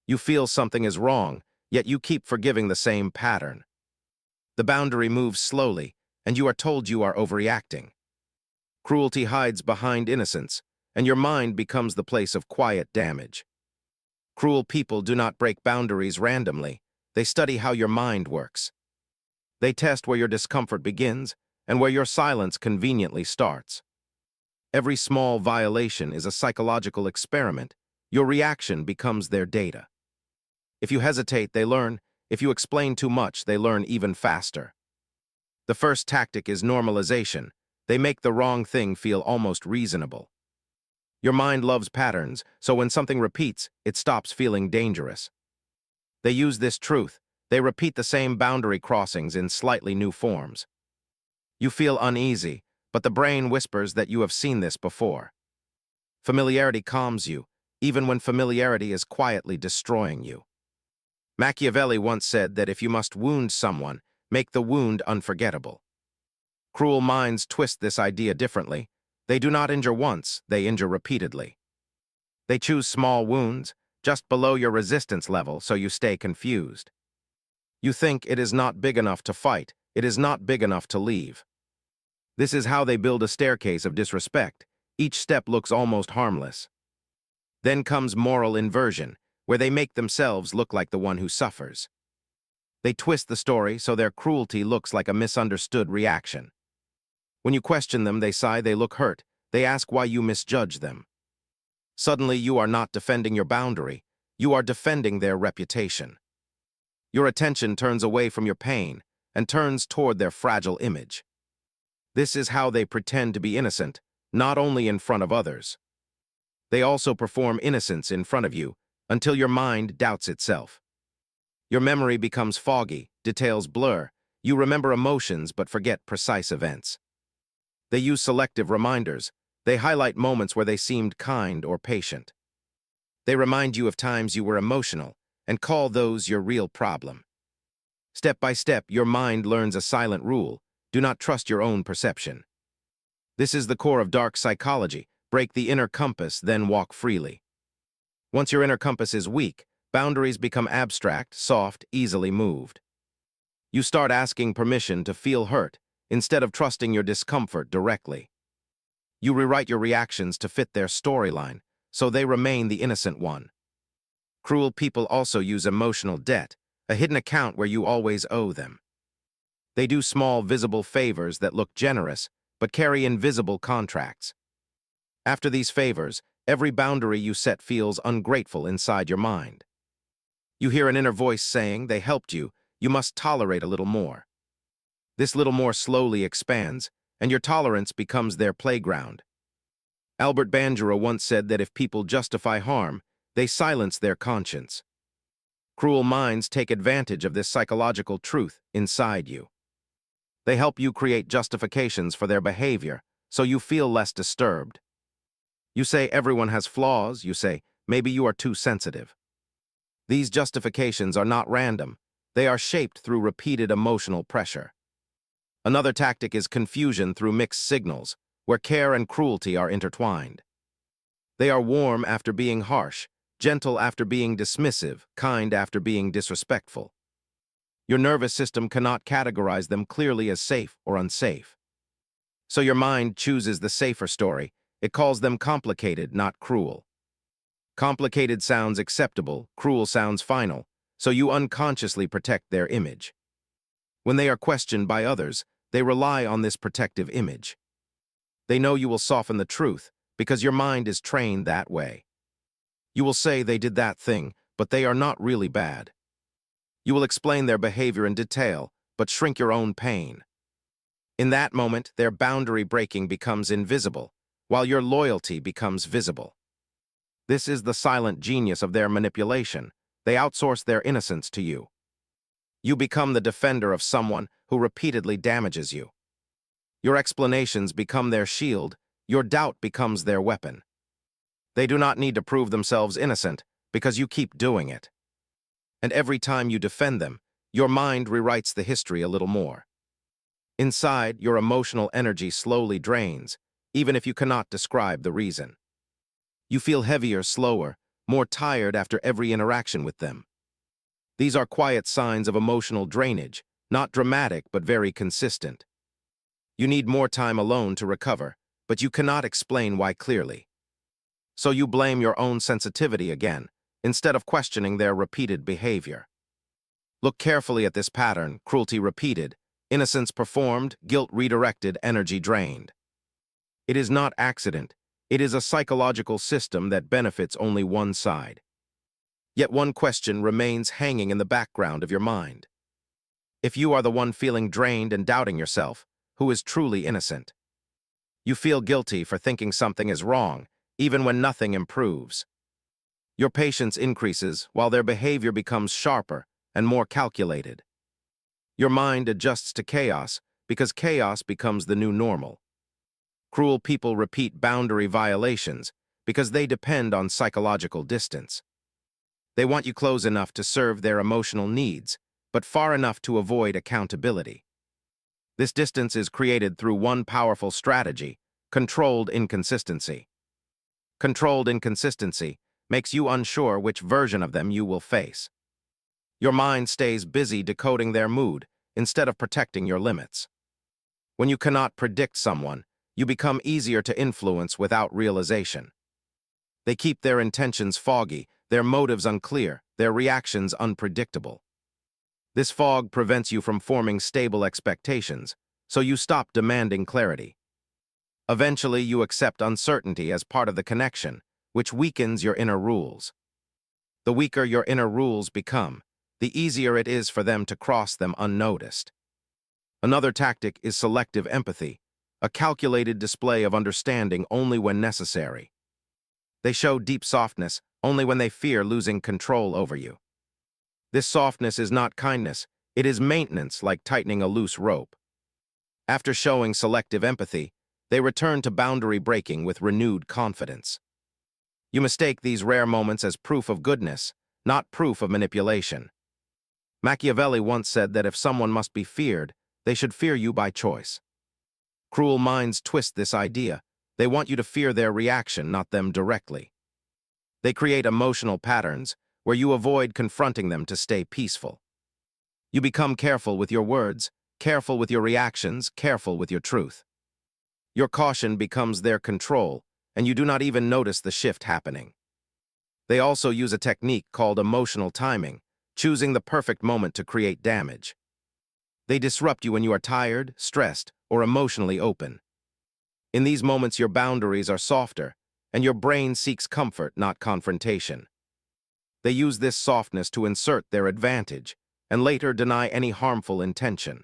You feel something is wrong, yet you keep forgiving the same pattern. The boundary moves slowly, and you are told you are overreacting. Cruelty hides behind innocence, and your mind becomes the place of quiet damage. Cruel people do not break boundaries randomly. They study how your mind works. They test where your discomfort begins and where your silence conveniently starts. Every small violation is a psychological experiment. Your reaction becomes their data. If you hesitate, they learn. If you explain too much, they learn even faster. The first tactic is normalization. They make the wrong thing feel almost reasonable. Your mind loves patterns, so when something repeats, it stops feeling dangerous. They use this truth. They repeat the same boundary crossings in slightly new forms. You feel uneasy, but the brain whispers that you have seen this before. Familiarity calms you, even when familiarity is quietly destroying you. Machiavelli once said that if you must wound someone, make the wound unforgettable. Cruel minds twist this idea differently. They do not injure once, they injure repeatedly. They choose small wounds, just below your resistance level, so you stay confused. You think it is not big enough to fight, it is not big enough to leave. This is how they build a staircase of disrespect. Each step looks almost harmless. Then comes moral inversion, where they make themselves look like the one who suffers. They twist the story so their cruelty looks like a misunderstood reaction. When you question them, they sigh, they look hurt, they ask why you misjudge them. Suddenly, you are not defending your boundary, you are defending their reputation. Your attention turns away from your pain and turns toward their fragile image. This is how they pretend to be innocent, not only in front of others. They also perform innocence in front of you until your mind doubts itself. Your memory becomes foggy, details blur, you remember emotions but forget precise events. They use selective reminders. They highlight moments where they seemed kind or patient. They remind you of times you were emotional and call those your real problem. Step by step, your mind learns a silent rule: do not trust your own perception. This is the core of dark psychology. Break the inner compass, then walk freely. Once your inner compass is weak, boundaries become abstract, soft, easily moved. You start asking permission to feel hurt instead of trusting your discomfort directly. You rewrite your reactions to fit their storyline, so they remain the innocent one. Cruel people also use emotional debt, a hidden account where you always owe them. They do small, visible favors that look generous, but carry invisible contracts. After these favors, every boundary you set feels ungrateful inside your mind. You hear an inner voice saying, they helped you, you must tolerate a little more. This little more slowly expands, and your tolerance becomes their playground. Albert Bandura once said that if people justify harm, they silence their conscience. Cruel minds take advantage of this psychological truth inside you. They help you create justifications for their behavior, so you feel less disturbed. You say everyone has flaws, you say maybe you are too sensitive. These justifications are not random, they are shaped through repeated emotional pressure. Another tactic is confusion through mixed signals, where care and cruelty are intertwined. They are warm after being harsh, gentle after being dismissive, kind after being disrespectful. Your nervous system cannot categorize them clearly as safe or unsafe. So your mind chooses the safer story. It calls them complicated, not cruel. Complicated sounds acceptable, cruel sounds final, so you unconsciously protect their image. When they are questioned by others, they rely on this protective image. They know you will soften the truth because your mind is trained that way. You will say they did that thing, but they are not really bad. You will explain their behavior in detail, but shrink your own pain. In that moment, their boundary breaking becomes invisible, while your loyalty becomes visible. This is the silent genius of their manipulation. They outsource their innocence to you. You become the defender of someone who repeatedly damages you. Your explanations become their shield, your doubt becomes their weapon. They do not need to prove themselves innocent because you keep doing it. And every time you defend them, your mind rewrites the history a little more. Inside, your emotional energy slowly drains, even if you cannot describe the reason. You feel heavier, slower, more tired after every interaction with them. These are quiet signs of emotional drainage, not dramatic but very consistent. You need more time alone to recover, but you cannot explain why clearly. So you blame your own sensitivity again, instead of questioning their repeated behavior. Look carefully at this pattern: cruelty repeated, innocence performed, guilt redirected, energy drained. It is not accident. It is a psychological system that benefits only one side. Yet one question remains hanging in the background of your mind. If you are the one feeling drained and doubting yourself, who is truly innocent? You feel guilty for thinking something is wrong, even when nothing improves. Your patience increases while their behavior becomes sharper and more calculated. Your mind adjusts to chaos because chaos becomes the new normal. Cruel people repeat boundary violations because they depend on psychological distance. They want you close enough to serve their emotional needs, but far enough to avoid accountability. This distance is created through one powerful strategy: controlled inconsistency. Controlled inconsistency makes you unsure which version of them you will face. Your mind stays busy decoding their mood instead of protecting your limits. When you cannot predict someone, you become easier to influence without realization. They keep their intentions foggy, their motives unclear, their reactions unpredictable. This fog prevents you from forming stable expectations, so you stop demanding clarity. Eventually, you accept uncertainty as part of the connection, which weakens your inner rules. The weaker your inner rules become, the easier it is for them to cross them unnoticed. Another tactic is selective empathy, a calculated display of understanding only when necessary. They show deep softness only when they fear losing control over you. This softness is not kindness, it is maintenance, like tightening a loose rope. After showing selective empathy, they return to boundary breaking with renewed confidence. You mistake these rare moments as proof of goodness, not proof of manipulation. Machiavelli once said that if someone must be feared, they should fear you by choice. Cruel minds twist this idea. They want you to fear their reaction, not them directly. They create emotional patterns where you avoid confronting them to stay peaceful. You become careful with your words, careful with your reactions, careful with your truth. Your caution becomes their control, and you do not even notice the shift happening. They also use a technique called emotional timing, choosing the perfect moment to create damage. They disrupt you when you are tired, stressed, or emotionally open. In these moments, your boundaries are softer, and your brain seeks comfort, not confrontation. They use this softness to insert their advantage, and later deny any harmful intention.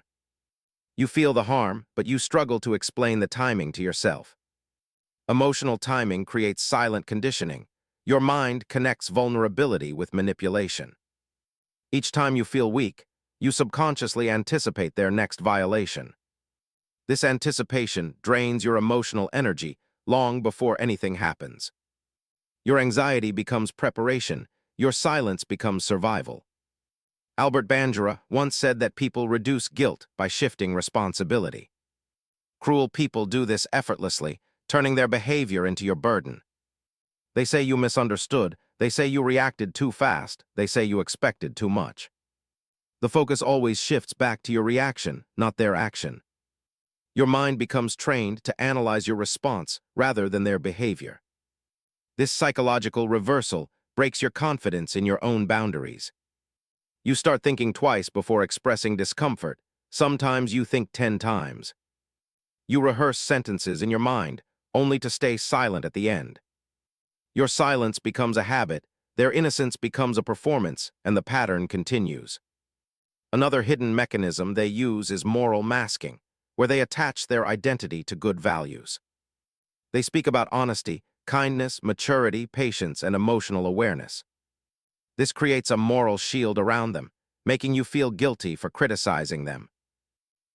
You feel the harm, but you struggle to explain the timing to yourself. Emotional timing creates silent conditioning. Your mind connects vulnerability with manipulation. Each time you feel weak, you subconsciously anticipate their next violation. This anticipation drains your emotional energy long before anything happens. Your anxiety becomes preparation, your silence becomes survival. Albert Bandura once said that people reduce guilt by shifting responsibility. Cruel people do this effortlessly, turning their behavior into your burden. They say you misunderstood, they say you reacted too fast, they say you expected too much. The focus always shifts back to your reaction, not their action. Your mind becomes trained to analyze your response rather than their behavior. This psychological reversal breaks your confidence in your own boundaries. You start thinking twice before expressing discomfort. Sometimes you think 10 times. You rehearse sentences in your mind, only to stay silent at the end. Your silence becomes a habit, their innocence becomes a performance, and the pattern continues. Another hidden mechanism they use is moral masking, where they attach their identity to good values. They speak about honesty, kindness, maturity, patience, and emotional awareness. This creates a moral shield around them, making you feel guilty for criticizing them.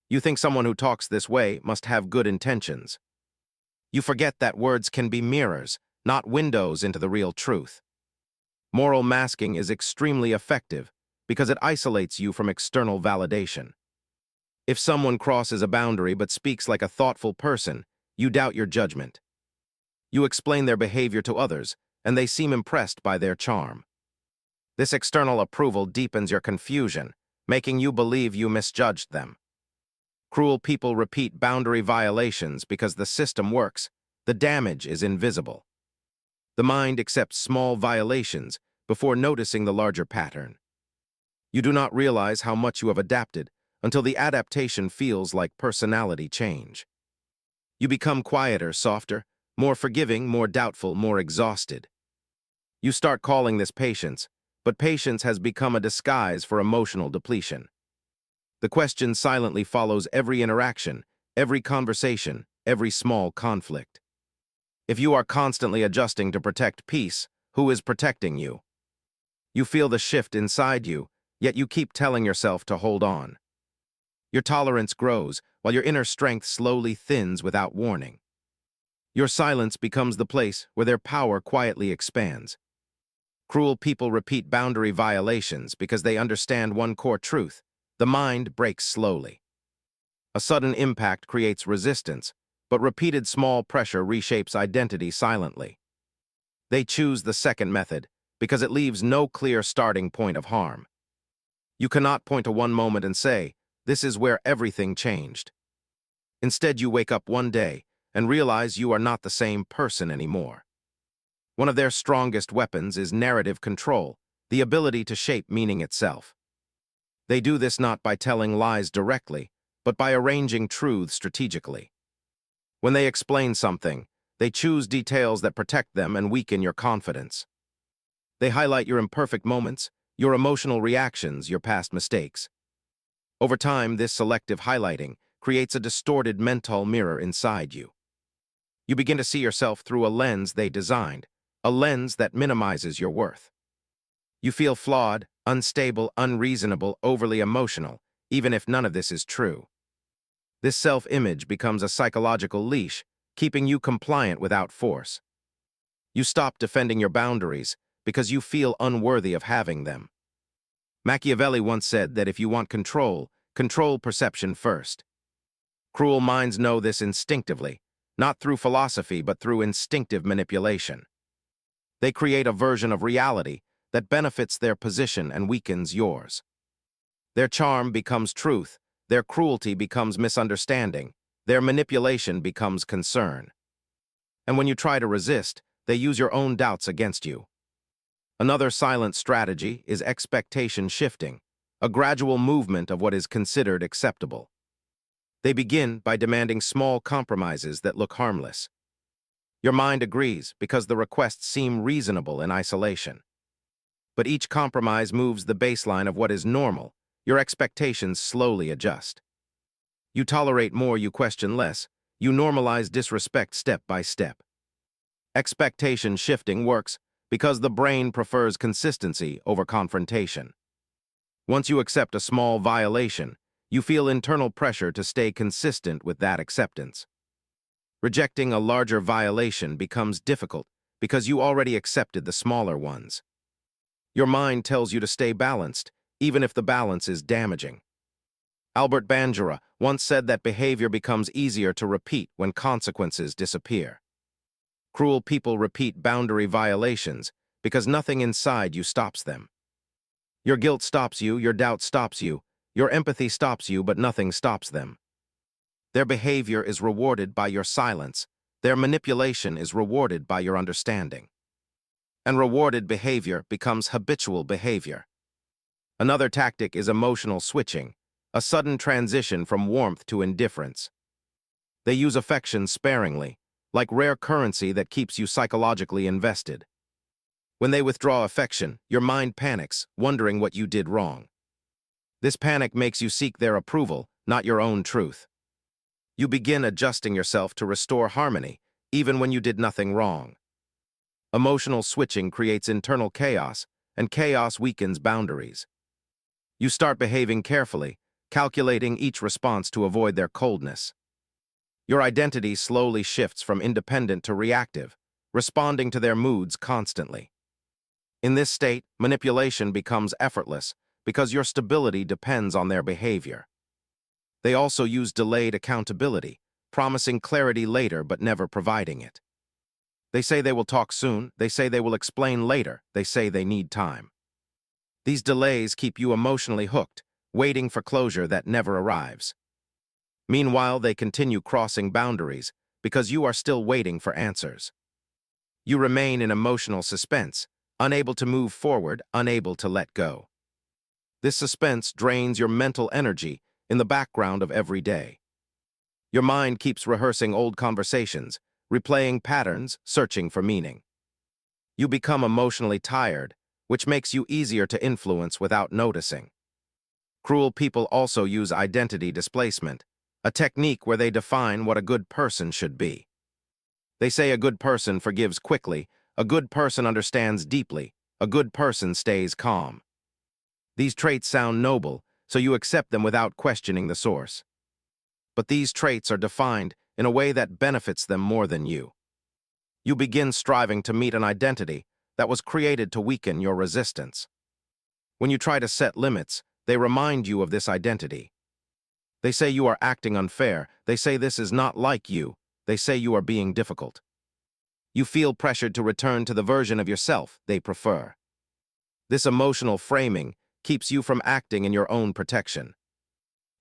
You think someone who talks this way must have good intentions. You forget that words can be mirrors, not windows into the real truth. Moral masking is extremely effective because it isolates you from external validation. If someone crosses a boundary but speaks like a thoughtful person, you doubt your judgment. You explain their behavior to others, and they seem impressed by their charm. This external approval deepens your confusion, making you believe you misjudged them. Cruel people repeat boundary violations because the system works. The damage is invisible. The mind accepts small violations before noticing the larger pattern. You do not realize how much you have adapted until the adaptation feels like personality change. You become quieter, softer, more forgiving, more doubtful, more exhausted. You start calling this patience, but patience has become a disguise for emotional depletion. The question silently follows every interaction, every conversation, every small conflict. If you are constantly adjusting to protect peace, who is protecting you? You feel the shift inside you, yet you keep telling yourself to hold on. Your tolerance grows, while your inner strength slowly thins without warning. Your silence becomes the place where their power quietly expands. Cruel people repeat boundary violations because they understand one core truth: the mind breaks slowly. A sudden impact creates resistance, but repeated small pressure reshapes identity silently. They choose the second method because it leaves no clear starting point of harm. You cannot point to one moment and say, "This is where everything changed." Instead, you wake up one day and realize you are not the same person anymore. One of their strongest weapons is narrative control, the ability to shape meaning itself. They do this not by telling lies directly, but by arranging truths strategically. When they explain something, they choose details that protect them and weaken your confidence. They highlight your imperfect moments, your emotional reactions, your past mistakes. Over time, this selective highlighting creates a distorted mental mirror inside you. You begin to see yourself through a lens they designed, a lens that minimizes your worth. You feel flawed, unstable, unreasonable, overly emotional, even if none of this is true. This self-image becomes a psychological leash, keeping you compliant without force. You stop defending your boundaries because you feel unworthy of having them. Machiavelli once said that if you want control, control perception first. Cruel minds know this instinctively, not through philosophy but through instinctive manipulation. They create a version of reality that benefits their position and weakens yours. Their charm becomes truth, their cruelty becomes misunderstanding, their manipulation becomes concern. And when you try to resist, they use your own doubts against you. Another silent strategy is expectation shifting, a gradual movement of what is considered acceptable. They begin by demanding small compromises that look harmless. Your mind agrees because the requests seem reasonable in isolation. But each compromise moves the baseline of what is normal. Your expectations slowly adjust. You tolerate more, you question less. You normalize disrespect step by step. Expectation shifting works because the brain prefers consistency over confrontation. Once you accept a small violation, you feel internal pressure to stay consistent with that acceptance. Rejecting a larger violation becomes difficult because you already accepted the smaller ones. Your mind tells you to stay balanced, even if the balance is damaging. Albert Bandura once said that behavior becomes easier to repeat when consequences disappear. Cruel people repeat boundary violations because nothing inside you stops them. Your guilt stops you, your doubt stops you, your empathy stops you, but nothing stops them. Their behavior is rewarded by your silence. Their manipulation is rewarded by your understanding. And rewarded behavior becomes habitual behavior. Another tactic is emotional switching, a sudden transition from warmth to indifference. They use affection sparingly, like rare currency that keeps you psychologically invested. When they withdraw affection, your mind panics, wondering what you did wrong. This panic makes you seek their approval, not your own truth. You begin adjusting yourself to restore harmony, even when you did nothing wrong. Emotional switching creates internal chaos, and chaos weakens boundaries. You start behaving carefully, calculating each response to avoid their coldness. Your identity slowly shifts from independent to reactive, responding to their moods constantly. In this state, manipulation becomes effortless because your stability depends on their behavior. They also use delayed accountability, promising clarity later but never providing it. They say they will talk soon, they say they will explain later, they say they need time. These delays keep you emotionally hooked, waiting for closure that never arrives. Meanwhile, they continue crossing boundaries because you are still waiting for answers. You remain in emotional suspense, unable to move forward, unable to let go. This suspense drains your mental energy in the background of every day. Your mind keeps rehearsing old conversations, replaying patterns, searching for meaning. You become emotionally tired, which makes you easier to influence without noticing. Cruel people also use identity displacement, a technique where they define what a good person should be. They say a good person forgives quickly, a good person understands deeply, a good person stays calm. These traits sound noble, so you accept them without questioning the source. But these traits are defined in a way that benefits them more than you. You begin striving to meet an identity that was created to weaken your resistance. When you try to set limits, they remind you of this identity. They say you are acting unfair, they say this is not like you, they say you are being difficult. You feel pressured to return to the version of yourself they prefer. This emotional framing keeps you from acting in your own protection.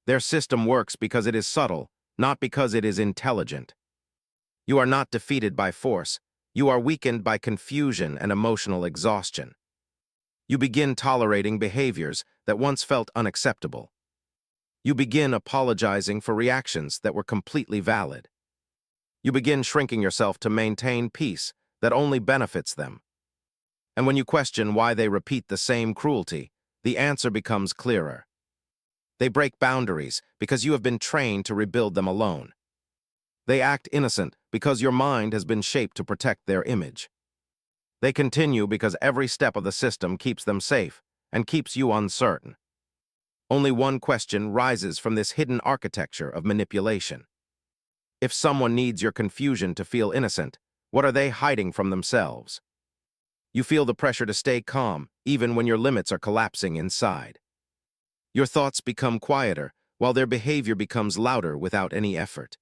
Their system works because it is subtle, not because it is intelligent. You are not defeated by force, you are weakened by confusion and emotional exhaustion. You begin tolerating behaviors that once felt unacceptable. You begin apologizing for reactions that were completely valid. You begin shrinking yourself to maintain peace that only benefits them. And when you question why they repeat the same cruelty, the answer becomes clearer. They break boundaries because you have been trained to rebuild them alone. They act innocent because your mind has been shaped to protect their image. They continue because every step of the system keeps them safe and keeps you uncertain. Only one question rises from this hidden architecture of manipulation. If someone needs your confusion to feel innocent, what are they hiding from themselves? You feel the pressure to stay calm, even when your limits are collapsing inside. Your thoughts become quieter, while their behavior becomes louder without any effort.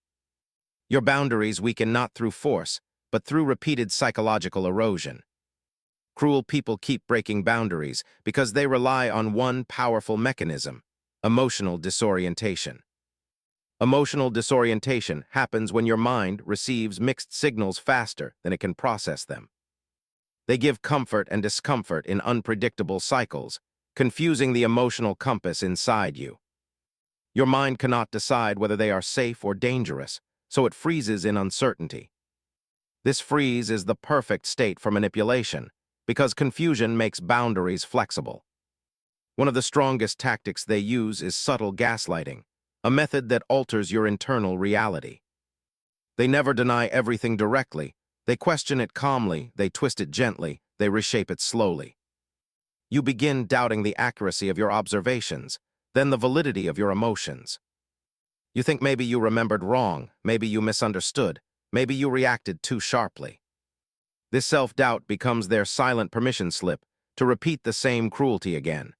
Your boundaries weaken not through force, but through repeated psychological erosion. Cruel people keep breaking boundaries because they rely on one powerful mechanism: emotional disorientation. Emotional disorientation happens when your mind receives mixed signals faster than it can process them. They give comfort and discomfort in unpredictable cycles, confusing the emotional compass inside you. Your mind cannot decide whether they are safe or dangerous, so it freezes in uncertainty. This freeze is the perfect state for manipulation, because confusion makes boundaries flexible. One of the strongest tactics they use is subtle gaslighting, a method that alters your internal reality. They never deny everything directly. They question it calmly, they twist it gently, they reshape it slowly. You begin doubting the accuracy of your observations, then the validity of your emotions. You think maybe you remembered wrong, maybe you misunderstood, maybe you reacted too sharply. This self-doubt becomes their silent permission slip to repeat the same cruelty again.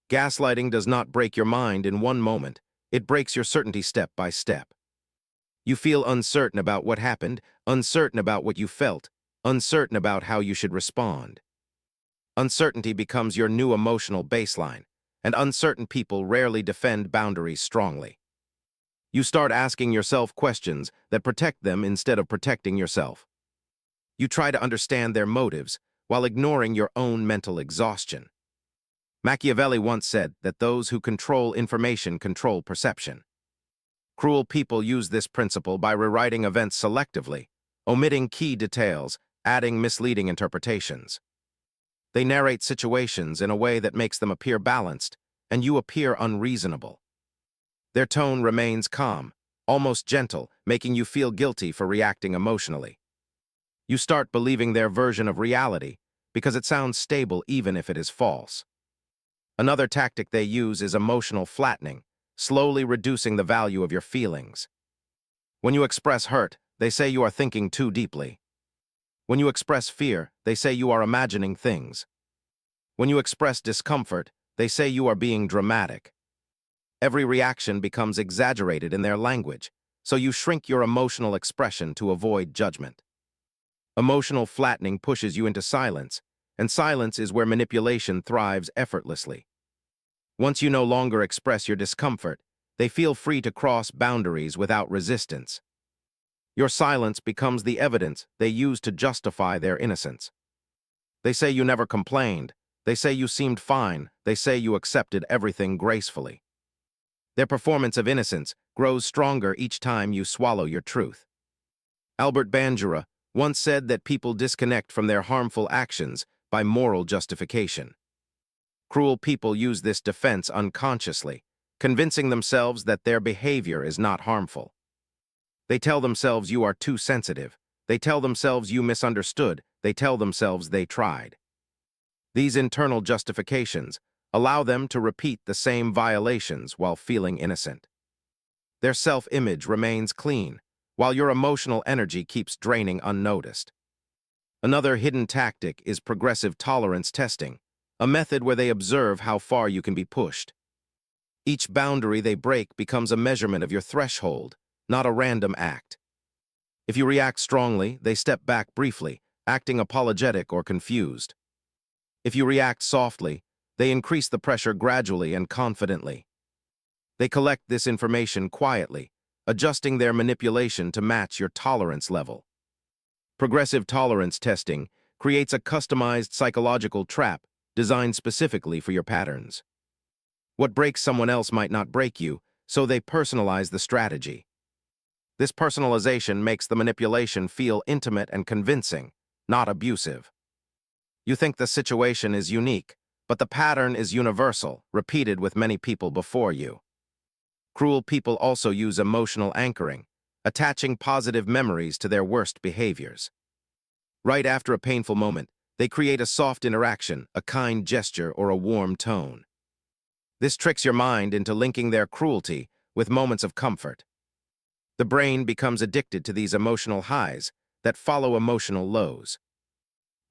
Gaslighting does not break your mind in one moment, it breaks your certainty step by step. You feel uncertain about what happened, uncertain about what you felt, uncertain about how you should respond. Uncertainty becomes your new emotional baseline, and uncertain people rarely defend boundaries strongly. You start asking yourself questions that protect them instead of protecting yourself. You try to understand their motives while ignoring your own mental exhaustion. Machiavelli once said that those who control information control perception. Cruel people use this principle by rewriting events selectively, omitting key details, adding misleading interpretations. They narrate situations in a way that makes them appear balanced, and you appear unreasonable. Their tone remains calm, almost gentle, making you feel guilty for reacting emotionally. You start believing their version of reality because it sounds stable even if it is false. Another tactic they use is emotional flattening, slowly reducing the value of your feelings. When you express hurt, they say you are thinking too deeply. When you express fear, they say you are imagining things. When you express discomfort, they say you are being dramatic. Every reaction becomes exaggerated in their language, so you shrink your emotional expression to avoid judgment. Emotional flattening pushes you into silence, and silence is where manipulation thrives effortlessly. Once you no longer express your discomfort, they feel free to cross boundaries without resistance. Your silence becomes the evidence they use to justify their innocence. They say you never complained. They say you seemed fine. They say you accepted everything gracefully. Their performance of innocence grows stronger each time you swallow your truth. Albert Bandura once said that people disconnect from their harmful actions by moral justification. Cruel people use this defense unconsciously, convincing themselves that their behavior is not harmful. They tell themselves you are too sensitive. They tell themselves you misunderstood. They tell themselves they tried. These internal justifications allow them to repeat the same violations while feeling innocent. Their self-image remains clean, while your emotional energy keeps draining unnoticed. Another hidden tactic is progressive tolerance testing, a method where they observe how far you can be pushed. Each boundary they break becomes a measurement of your threshold, not a random act. If you react strongly, they step back briefly, acting apologetic or confused. If you react softly, they increase the pressure gradually and confidently. They collect this information quietly, adjusting their manipulation to match your tolerance level. Progressive tolerance testing creates a customized psychological trap designed specifically for your patterns. What breaks someone else might not break you, so they personalize the strategy. This personalization makes the manipulation feel intimate and convincing, not abusive. You think the situation is unique, but the pattern is universal, repeated with many people before you. Cruel people also use emotional anchoring, attaching positive memories to their worst behaviors. Right after a painful moment, they create a soft interaction, a kind gesture, or a warm tone. This tricks your mind into linking their cruelty with moments of comfort. The brain becomes addicted to these emotional highs that follow emotional lows.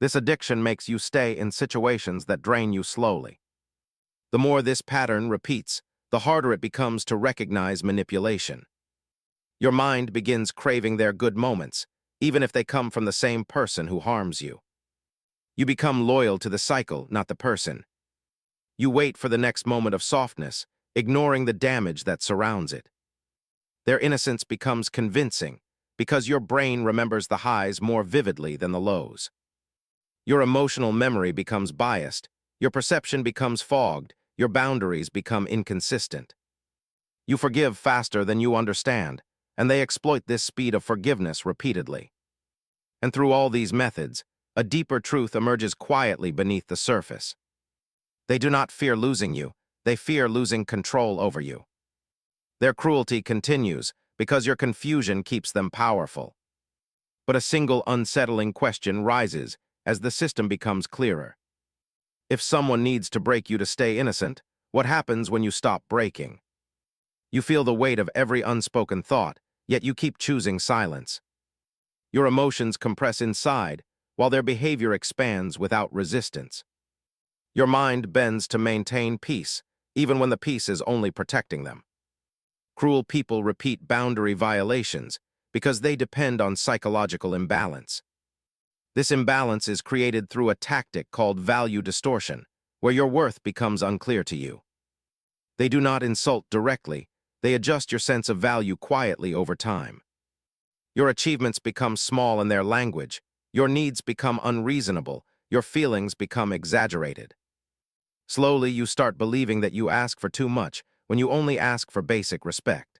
This addiction makes you stay in situations that drain you slowly. The more this pattern repeats, the harder it becomes to recognize manipulation. Your mind begins craving their good moments, even if they come from the same person who harms you. You become loyal to the cycle, not the person. You wait for the next moment of softness, ignoring the damage that surrounds it. Their innocence becomes convincing because your brain remembers the highs more vividly than the lows. Your emotional memory becomes biased, your perception becomes fogged, your boundaries become inconsistent. You forgive faster than you understand, and they exploit this speed of forgiveness repeatedly. And through all these methods, a deeper truth emerges quietly beneath the surface. They do not fear losing you, they fear losing control over you. Their cruelty continues because your confusion keeps them powerful. But a single unsettling question rises as the system becomes clearer. If someone needs to break you to stay innocent, what happens when you stop breaking? You feel the weight of every unspoken thought, yet you keep choosing silence. Your emotions compress inside, while their behavior expands without resistance. Your mind bends to maintain peace, even when the peace is only protecting them. Cruel people repeat boundary violations because they depend on psychological imbalance. This imbalance is created through a tactic called value distortion, where your worth becomes unclear to you. They do not insult directly, they adjust your sense of value quietly over time. Your achievements become small in their language, your needs become unreasonable, your feelings become exaggerated. Slowly, you start believing that you ask for too much when you only ask for basic respect.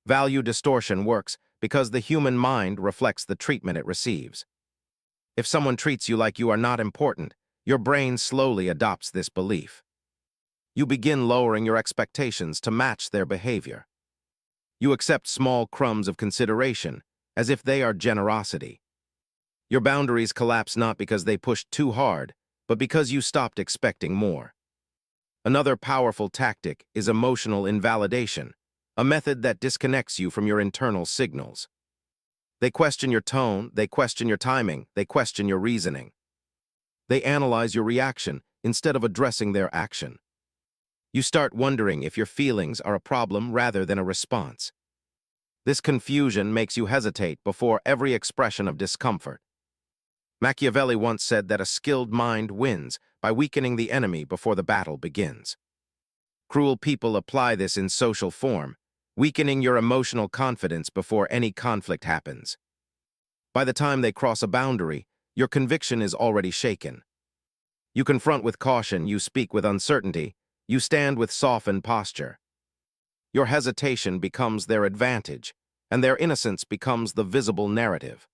Value distortion works because the human mind reflects the treatment it receives. If someone treats you like you are not important, your brain slowly adopts this belief. You begin lowering your expectations to match their behavior. You accept small crumbs of consideration, as if they are generosity. Your boundaries collapse not because they pushed too hard, but because you stopped expecting more. Another powerful tactic is emotional invalidation, a method that disconnects you from your internal signals. They question your tone, they question your timing, they question your reasoning. They analyze your reaction instead of addressing their action. You start wondering if your feelings are a problem rather than a response. This confusion makes you hesitate before every expression of discomfort. Machiavelli once said that a skilled mind wins by weakening the enemy before the battle begins. Cruel people apply this in social form, weakening your emotional confidence before any conflict happens. By the time they cross a boundary, your conviction is already shaken. You confront with caution, you speak with uncertainty, you stand with softened posture. Your hesitation becomes their advantage, and their innocence becomes the visible narrative.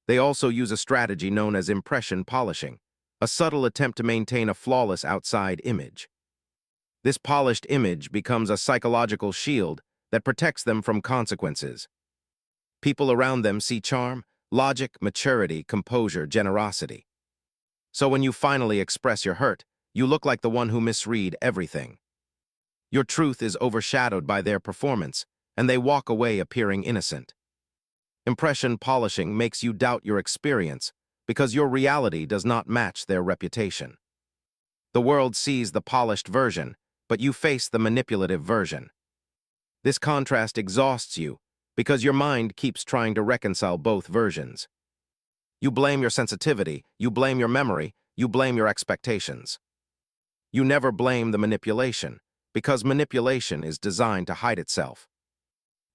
They also use a strategy known as impression polishing, a subtle attempt to maintain a flawless outside image. This polished image becomes a psychological shield that protects them from consequences. People around them see charm, logic, maturity, composure, generosity. So when you finally express your hurt, you look like the one who misread everything. Your truth is overshadowed by their performance, and they walk away appearing innocent. Impression polishing makes you doubt your experience because your reality does not match their reputation. The world sees the polished version, but you face the manipulative version. This contrast exhausts you because your mind keeps trying to reconcile both versions. You blame your sensitivity, you blame your memory, you blame your expectations. You never blame the manipulation because manipulation is designed to hide itself.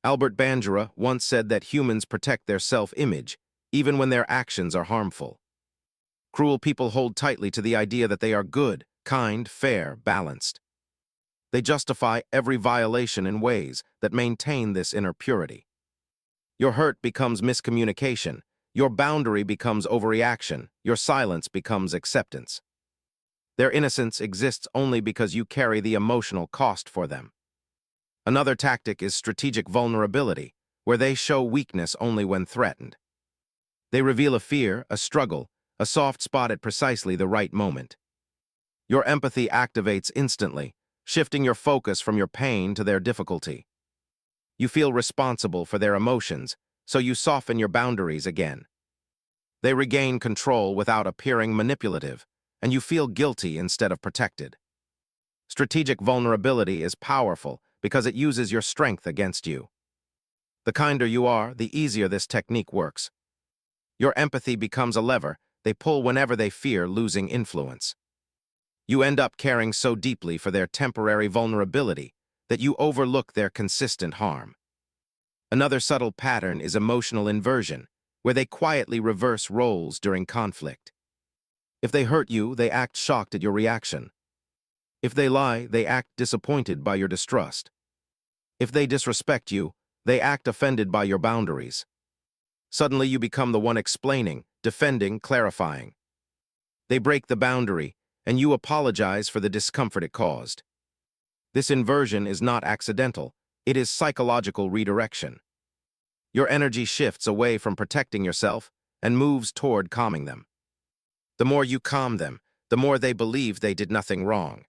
Albert Bandura once said that humans protect their self-image even when their actions are harmful. Cruel people hold tightly to the idea that they are good, kind, fair, balanced. They justify every violation in ways that maintain this inner purity. Your hurt becomes miscommunication, your boundary becomes overreaction, your silence becomes acceptance. Their innocence exists only because you carry the emotional cost for them. Another tactic is strategic vulnerability, where they show weakness only when threatened. They reveal a fear, a struggle, a soft spot at precisely the right moment. Your empathy activates instantly, shifting your focus from your pain to their difficulty. You feel responsible for their emotions, so you soften your boundaries again. They regain control without appearing manipulative, and you feel guilty instead of protected. Strategic vulnerability is powerful because it uses your strength against you. The kinder you are, the easier this technique works. Your empathy becomes a lever they pull whenever they fear losing influence. You end up caring so deeply for their temporary vulnerability that you overlook their consistent harm. Another subtle pattern is emotional inversion, where they quietly reverse roles during conflict. If they hurt you, they act shocked at your reaction. If they lie, they act disappointed by your distrust. If they disrespect you, they act offended by your boundaries. Suddenly you become the one explaining, defending, clarifying. They break the boundary, and you apologize for the discomfort it caused. This inversion is not accidental, it is psychological redirection. Your energy shifts away from protecting yourself and moves toward calming them. The more you calm them, the more they believe they did nothing wrong.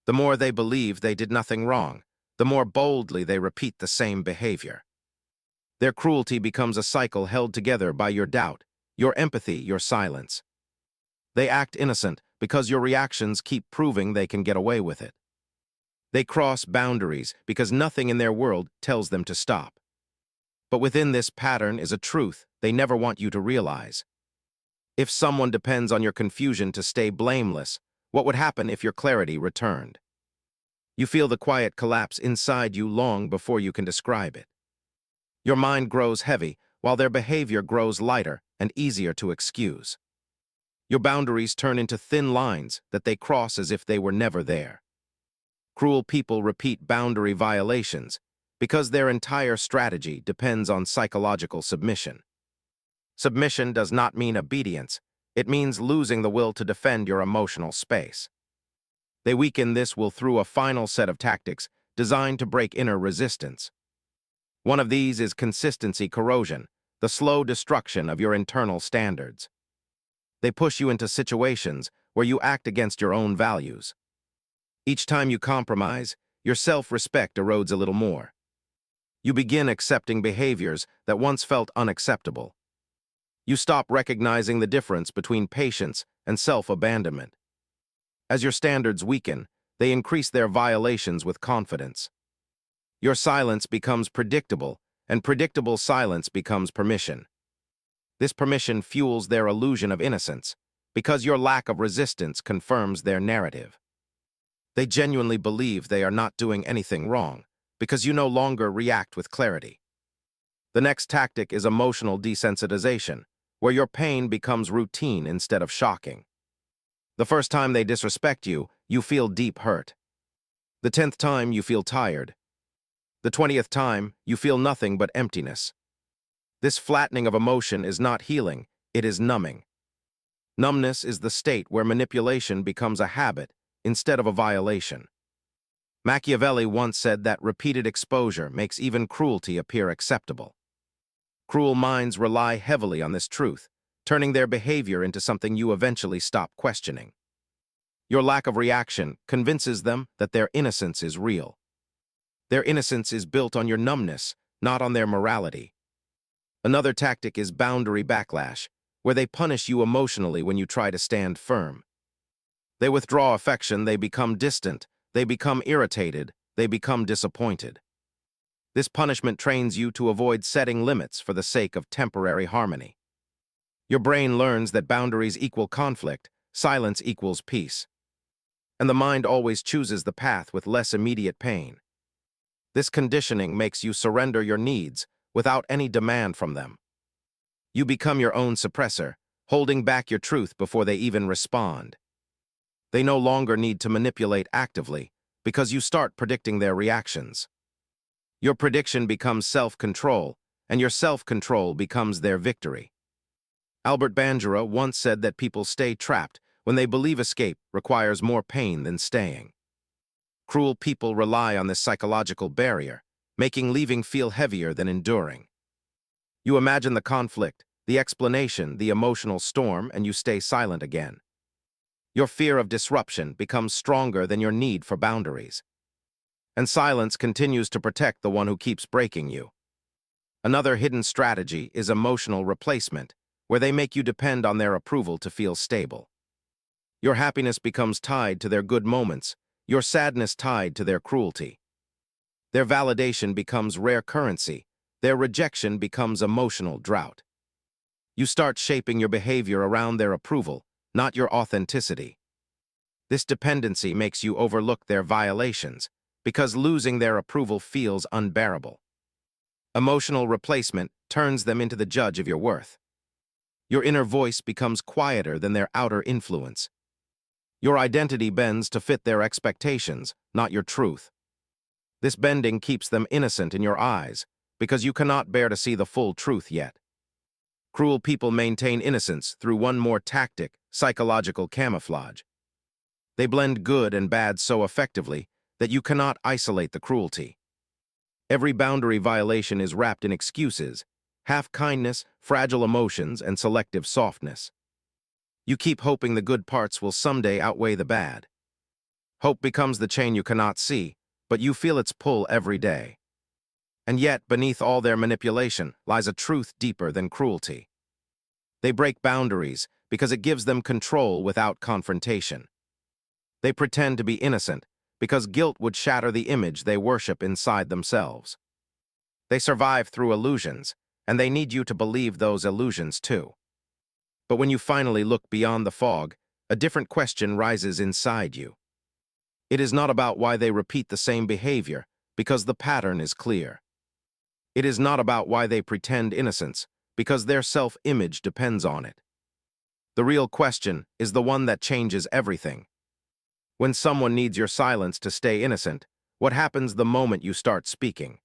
The more they believe they did nothing wrong, the more boldly they repeat the same behavior. Their cruelty becomes a cycle held together by your doubt, your empathy, your silence. They act innocent because your reactions keep proving they can get away with it. They cross boundaries because nothing in their world tells them to stop. But within this pattern is a truth they never want you to realize. If someone depends on your confusion to stay blameless, what would happen if your clarity returned? You feel the quiet collapse inside you long before you can describe it. Your mind grows heavy, while their behavior grows lighter and easier to excuse. Your boundaries turn into thin lines that they cross as if they were never there. Cruel people repeat boundary violations because their entire strategy depends on psychological submission. Submission does not mean obedience, it means losing the will to defend your emotional space. They weaken this will through a final set of tactics designed to break inner resistance. One of these is consistency corrosion, the slow destruction of your internal standards. They push you into situations where you act against your own values. Each time you compromise, your self-respect erodes a little more. You begin accepting behaviors that once felt unacceptable. You stop recognizing the difference between patience and self-abandonment. As your standards weaken, they increase their violations with confidence. Your silence becomes predictable, and predictable silence becomes permission. This permission fuels their illusion of innocence, because your lack of resistance confirms their narrative. They genuinely believe they are not doing anything wrong, because you no longer react with clarity. The next tactic is emotional desensitization, where your pain becomes routine instead of shocking. The first time they disrespect you, you feel deep hurt. The 10th time, you feel tired. The 20th time, you feel nothing but emptiness. This flattening of emotion is not healing, it is numbing. Numbness is the state where manipulation becomes a habit instead of a violation. Machiavelli once said that repeated exposure makes even cruelty appear acceptable. Cruel minds rely heavily on this truth, turning their behavior into something you eventually stop questioning. Your lack of reaction convinces them that their innocence is real. Their innocence is built on your numbness, not on their morality. Another tactic is boundary backlash, where they punish you emotionally when you try to stand firm. They withdraw affection, they become distant, they become irritated, they become disappointed. This punishment trains you to avoid setting limits for the sake of temporary harmony. Your brain learns that boundaries equal conflict, silence equals peace. And the mind always chooses the path with less immediate pain. This conditioning makes you surrender your needs without any demand from them. You become your own suppressor, holding back your truth before they even respond. They no longer need to manipulate actively because you start predicting their reactions. Your prediction becomes self-control, and your self-control becomes their victory. Albert Bandura once said that people stay trapped when they believe escape requires more pain than staying. Cruel people rely on this psychological barrier, making leaving feel heavier than enduring. You imagine the conflict, the explanation, the emotional storm, and you stay silent again. Your fear of disruption becomes stronger than your need for boundaries. And silence continues to protect the one who keeps breaking you. Another hidden strategy is emotional replacement, where they make you depend on their approval to feel stable. Your happiness becomes tied to their good moments, your sadness tied to their cruelty. Their validation becomes rare currency, their rejection becomes emotional drought. You start shaping your behavior around their approval, not your authenticity. This dependency makes you overlook their violations, because losing their approval feels unbearable. Emotional replacement turns them into the judge of your worth. Your inner voice becomes quieter than their outer influence. Your identity bends to fit their expectations, not your truth. This bending keeps them innocent in your eyes, because you cannot bear to see the full truth yet. Cruel people maintain innocence through one more tactic, psychological camouflage. They blend good and bad so effectively that you cannot isolate the cruelty. Every boundary violation is wrapped in excuses, half-kindness, fragile emotions, and selective softness. You keep hoping the good parts will someday outweigh the bad. Hope becomes the chain you cannot see, but you feel its pull every day. And yet, beneath all their manipulation lies a truth deeper than cruelty. They break boundaries because it gives them control without confrontation. They pretend to be innocent because guilt would shatter the image they worship inside themselves. They survive through illusions, and they need you to believe those illusions too. But when you finally look beyond the fog, a different question rises inside you. It is not about why they repeat the same behavior, because the pattern is clear. It is not about why they pretend innocence, because their self-image depends on it. The real question is the one that changes everything. When someone needs your silence to stay innocent, what happens the moment you start speaking?